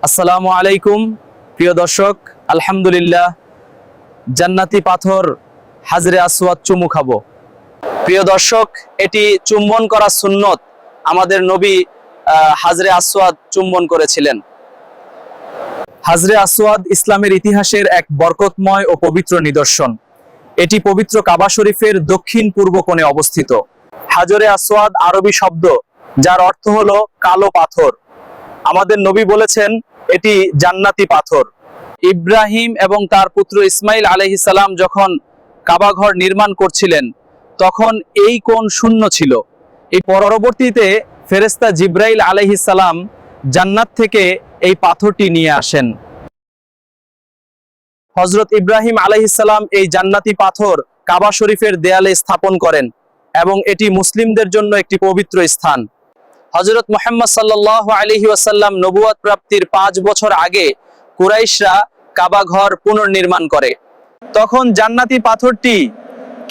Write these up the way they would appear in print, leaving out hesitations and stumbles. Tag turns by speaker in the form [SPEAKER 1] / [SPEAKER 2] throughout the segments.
[SPEAKER 1] আসসালামু আলাইকুম প্রিয় দর্শক, আলহামদুলিল্লাহ জান্নাতি পাথর হাজরে আসওয়াদ চুমু খাবো। প্রিয় দর্শক, এটি চুম্বন করা সুন্নত। আমাদের নবী হাজরে আসওয়াদ চুম্বন করেছিলেন। হাজরে আসওয়াদ ইসলামের ইতিহাসের এক বরকতময় ও পবিত্র নিদর্শন। এটি পবিত্র কাবা শরীফের দক্ষিণ পূর্ব কোণে অবস্থিত। হাজরে আসওয়াদ আরবি শব্দ, যার অর্থ হলো কালো পাথর। আমাদের নবী বলেছেন এটি জান্নাতি পাথর। ইব্রাহিম এবং তার পুত্র ইসমাইল আলাইহিস সালাম যখন কাবা ঘর নির্মাণ করছিলেন, তখন এই কোণ শূন্য ছিল। এই পরবর্তীতে ফেরেশতা জিব্রাইল আলাইহিস সালাম জান্নাত থেকে এই পাথরটি নিয়ে আসেন। হযরত ইব্রাহিম আলাইহিস সালাম এই জান্নাতি পাথর কাবা শরীফের দেয়ালে স্থাপন করেন এবং এটি মুসলিমদের জন্য একটি পবিত্র স্থান। হযরত মুহাম্মদ সাল্লাল্লাহু আলাইহি ওয়াসাল্লাম নবুয়ত প্রাপ্তির 5 বছর আগে কুরাইশরা কাবা ঘর পুনর্নির্মাণ করে। তখন জান্নাতি পাথরটি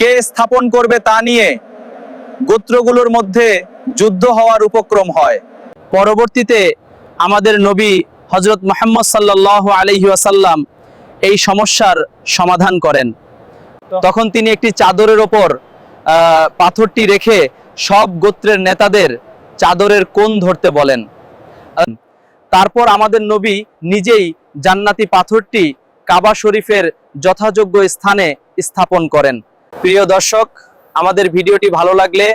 [SPEAKER 1] কে স্থাপন করবে তা নিয়ে গোত্রগুলোর মধ্যে যুদ্ধ হওয়ার উপক্রম হয়। পরবর্তীতে আমাদের নবী হযরত মুহাম্মদ সাল্লাল্লাহু আলাইহি ওয়াসাল্লাম এই সমস্যার সমাধান করেন। তখন তিনি একটি চাদরের ওপর পাথরটি রেখে সব গোত্রের নেতাদের চাদরের কোণ ধরতে বলেন। তারপর আমাদের নবী নিজেই জান্নাতি পাথরটি কাবা শরীফের যথাযোগ্য স্থানে স্থাপন করেন। প্রিয় দর্শক, আমাদের ভিডিওটি ভালো লাগলে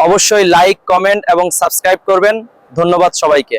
[SPEAKER 1] অবশ্যই লাইক, কমেন্ট এবং সাবস্ক্রাইব করবেন। ধন্যবাদ সবাইকে।